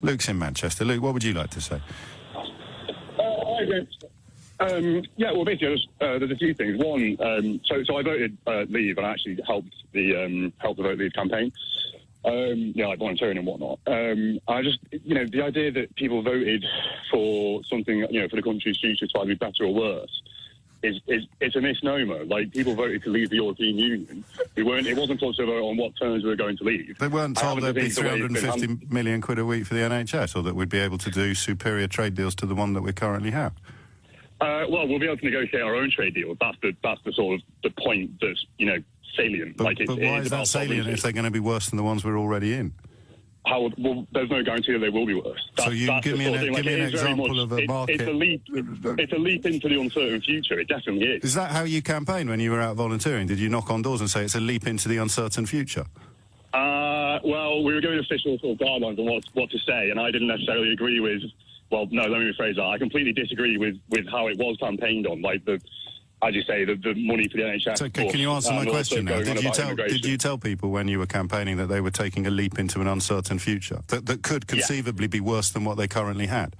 Luke's in Manchester. Luke, what would you like to say? Yeah, well, basically, there's a few things. One, so I voted Leave and I actually helped the Vote Leave campaign. Like volunteering and whatnot. I just, the idea that people voted for something, for the country's future to either be better or worse, it's a misnomer. Like, people voted to leave the European Union. It wasn't up to vote on what terms we were going to leave. They weren't told there'd be 350 million quid a week for the NHS, or that we'd be able to do superior trade deals to the one that we currently have. Well, we'll be able to negotiate our own trade deals. That's the sort of the point that's salient. But why is that salient if they're going to be worse than the ones we're already in? Well, there's no guarantee that they will be worse. So you give me an example of a market. It's a leap into the uncertain future. It definitely is. Is that how you campaigned when you were out volunteering? Did you knock on doors and say it's a leap into the uncertain future? Well, we were giving official sort of guidelines on what to say, and I didn't necessarily agree with. Well, no, let me rephrase that. I completely disagree with how it was campaigned on, like as you say, the money for the NHS. So can you answer my question now? Did you tell people when you were campaigning that they were taking a leap into an uncertain future that could conceivably be worse than what they currently had?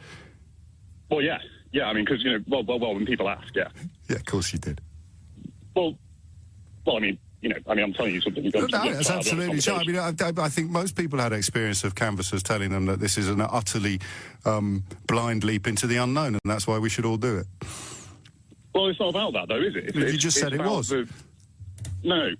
Well, yeah. I mean, because when people ask, yeah. Yeah, of course you did. Well, I mean, I'm telling you something. No, that's absolutely true. I mean, I think most people had experience of canvassers telling them that this is an utterly blind leap into the unknown, and that's why we should all do it. Well, it's not about that, though, is it? You just said it was. No.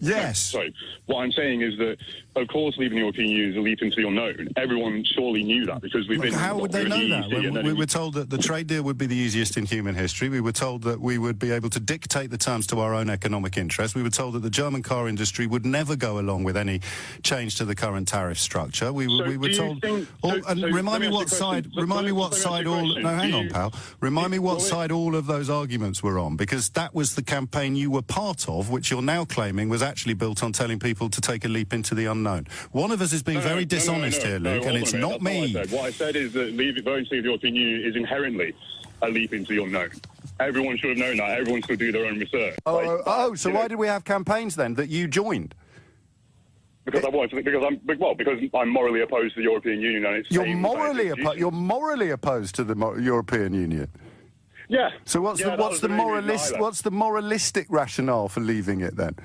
Yes. Sorry. What I'm saying is that, of course, leaving the European Union is a leap into the unknown. Everyone surely knew that because we've been... How would they know that? We were told that the trade deal would be the easiest in human history. We were told that we would be able to dictate the terms to our own economic interests. We were told that the German car industry would never go along with any change to the current tariff structure. We were told... Remind me what side all of those arguments were on, because that was the campaign you were part of, which you're now claiming was actually built on telling people to take a leap into the unknown. One of us is being very dishonest here, Luke, and it's not me. What I said is that voting to leave the European Union is inherently a leap into the unknown. Everyone should have known that. Everyone should do their own research. So why did we have campaigns then that you joined? Because I'm morally opposed to the European Union, and it's you're morally opposed to the European Union. Yeah. So what's the moralistic rationale for leaving it then?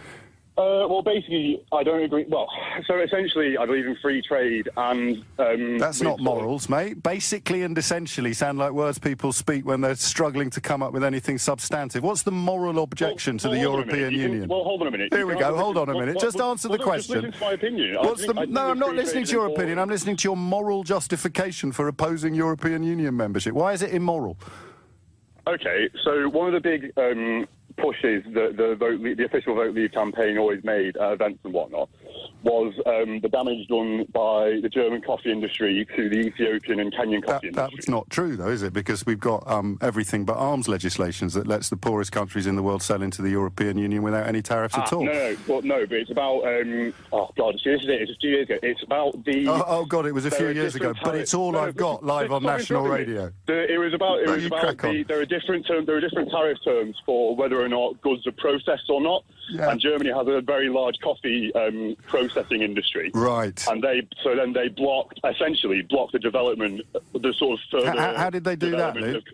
Well, basically, I don't agree. Well, so essentially, I believe in free trade, and that's not morals, mate. Basically and essentially sound like words people speak when they're struggling to come up with anything substantive. What's the moral objection to the European Union? Hold on a minute. Here we go. Hold on a minute. Just answer the question. Just listen to my opinion. No, I'm not listening to your opinion. I'm listening to your moral justification for opposing European Union membership. Why is it immoral? Okay, so one of the big pushes that the official Vote Leave campaign always made at events and whatnot was the damage done by the German coffee industry to the Ethiopian and Kenyan coffee industry. That's not true, though, is it? Because we've got everything but arms legislations that lets the poorest countries in the world sell into the European Union without any tariffs at all. No, but it's about... oh, God, see, this is it. It's a few years ago. It's about the... Oh, God, it was a few years ago, but it's all I've got live on national radio. There are different tariff terms for whether or not goods are processed or not. Yeah. And Germany has a very large coffee processing industry. Right. And they essentially blocked the development, the sort of further... How did they do that, Luke?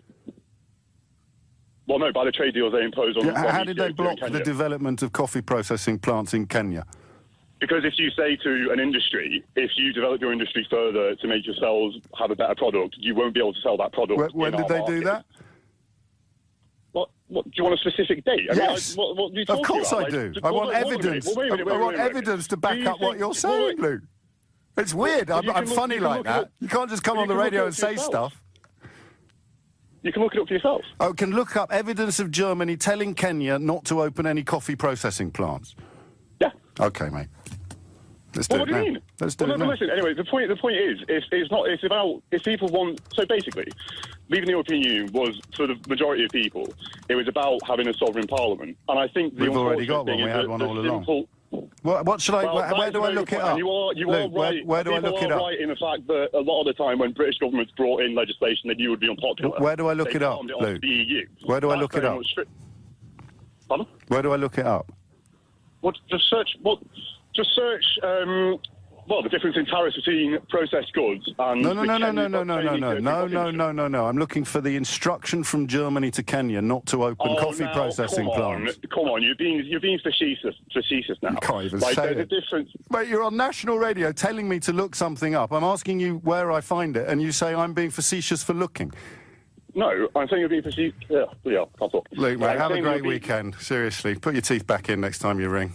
Well, no, by the trade deals they imposed on... How did they block the development of coffee processing plants in Kenya? Because if you say to an industry, if you develop your industry further to make yourselves have a better product, you won't be able to sell that product. When did they do that? What, do you want a specific date? Yes. What are you talking of course about? I do. I want evidence. I want evidence to back up what you're saying, Luke. It's weird. I'm funny like that. You can't just come on the radio and say stuff. You can look it up for yourself. Oh, can look up evidence of Germany telling Kenya not to open any coffee processing plants. Yeah. Okay, mate. Let's do it now. What do you mean? Let's do it now. Listen, anyway, the point is, it's about, if people want, so basically, leaving the European Union was, for the majority of people, it was about having a sovereign parliament. And I think we've already got one. We had one all along. What should I? Where do I look it up? You are right. Where do I look it up? Right in the fact that a lot of the time when British governments brought in legislation that you would be unpopular. Where do I look it up, Luke? The EU. Where do I look it up? Pardon? Where do I look it up? Just search. Well, the difference in tariffs between processed goods and... No. I'm looking for the instruction from Germany to Kenya not to open coffee processing plants. Come on, you're being facetious now. You can't even say there's it. a difference. Mate, you're on national radio telling me to look something up. I'm asking you where I find it, and you say I'm being facetious for looking. No, I'm saying you're being facetious. Yeah, can't talk. Luke, mate, have a great weekend. Seriously, put your teeth back in next time you ring.